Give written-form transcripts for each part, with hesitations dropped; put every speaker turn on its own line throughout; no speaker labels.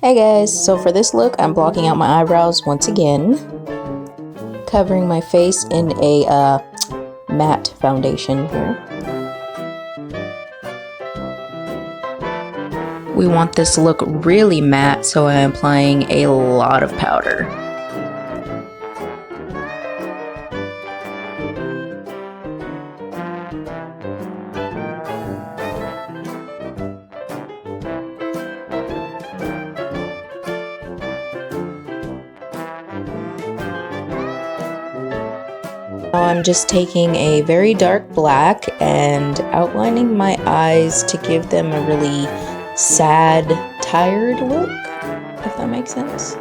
Hey guys, so for this look, I'm blocking out my eyebrows once again, covering my face in a matte foundation here. We want this to look really matte, so I'm applying a lot of powder. Now I'm just taking a very dark black and outlining my eyes to give them a really sad, tired look, if that makes sense.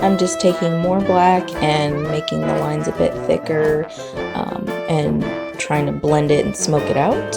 I'm just taking more black and making the lines a bit thicker and trying to blend it and smoke it out.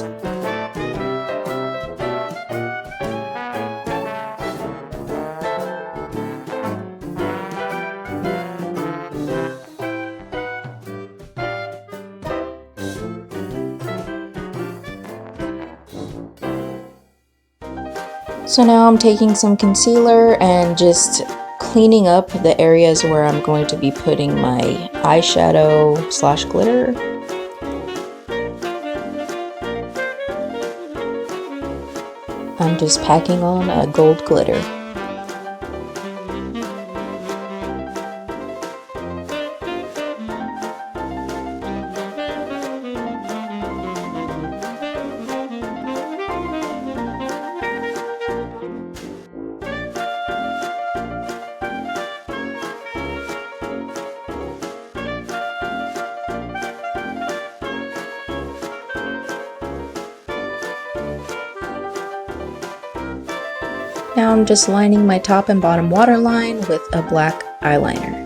So now I'm taking some concealer and just cleaning up the areas where I'm going to be putting my eyeshadow slash glitter. I'm just packing on a gold glitter. Now I'm just lining my top and bottom waterline with a black eyeliner.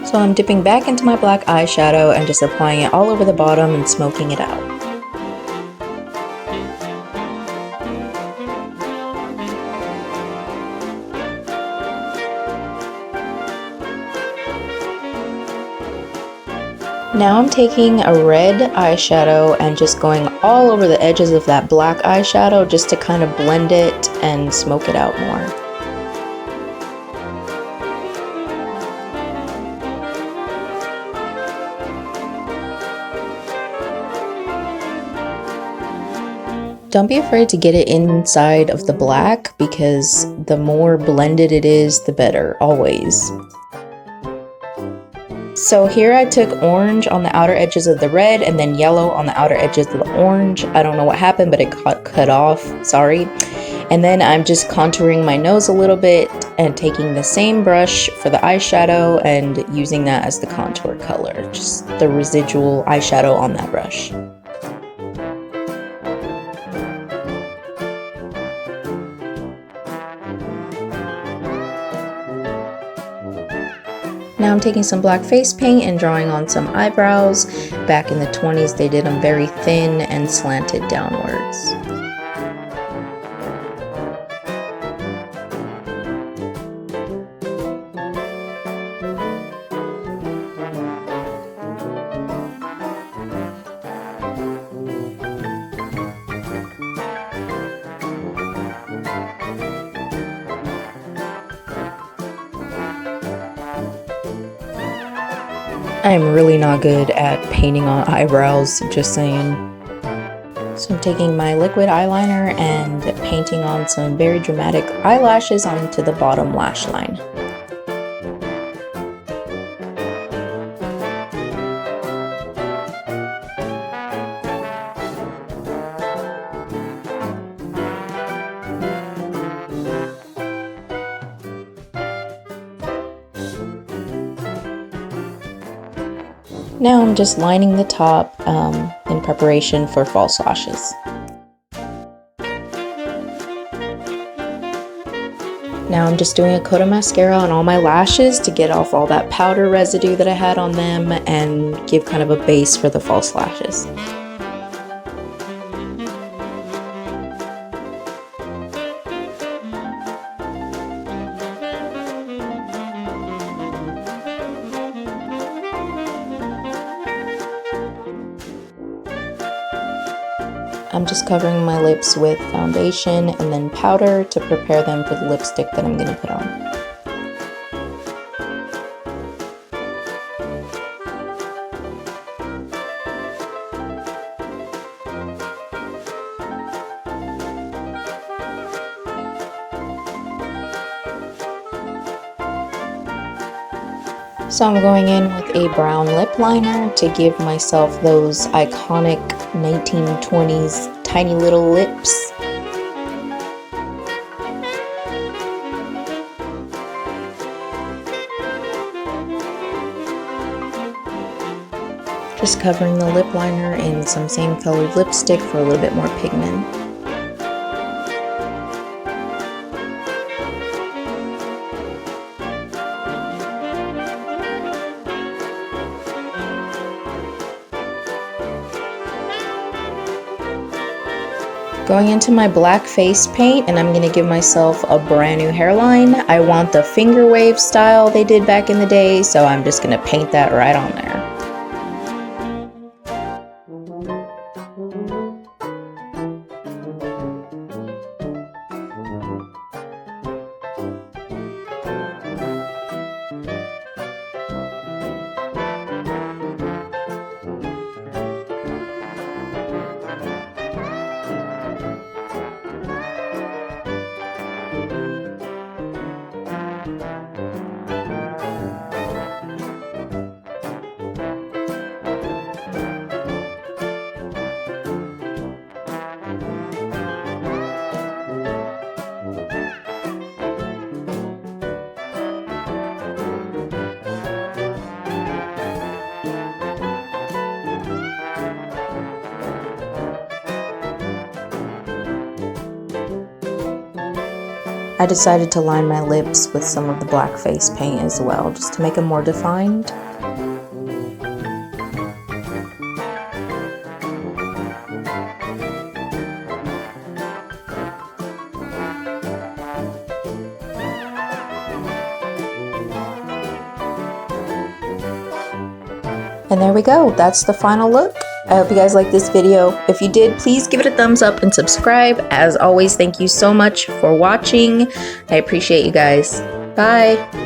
So I'm dipping back into my black eyeshadow and just applying it all over the bottom and smoking it out. Now I'm taking a red eyeshadow and just going all over the edges of that black eyeshadow just to kind of blend it and smoke it out more. Don't be afraid to get it inside of the black because the more blended it is, the better, always. So here I took orange on the outer edges of the red and then yellow on the outer edges of the orange. I don't know what happened, but it got cut off, sorry. And then I'm just contouring my nose a little bit and taking the same brush for the eyeshadow and using that as the contour color, just the residual eyeshadow on that brush. Now I'm taking some black face paint and drawing on some eyebrows. Back in the 20s, they did them very thin and slanted downwards. I'm really not good at painting on eyebrows, just saying. So I'm taking my liquid eyeliner and painting on some very dramatic eyelashes onto the bottom lash line. Now I'm just lining the top in preparation for false lashes. Now I'm just doing a coat of mascara on all my lashes to get off all that powder residue that I had on them and give kind of a base for the false lashes. I'm just covering my lips with foundation and then powder to prepare them for the lipstick that I'm going to put on. So I'm going in with a brown lip liner to give myself those iconic 1920s tiny little lips. Just covering the lip liner in some same colored lipstick for a little bit more pigment. Going into my black face paint, and I'm going to give myself a brand new hairline. I want the finger wave style they did back in the day, so I'm just going to paint that right on there. I decided to line my lips with some of the black face paint as well, just to make them more defined. And there we go, that's the final look. I hope you guys liked this video. If you did, please give it a thumbs up and subscribe. As always, thank you so much for watching. I appreciate you guys. Bye.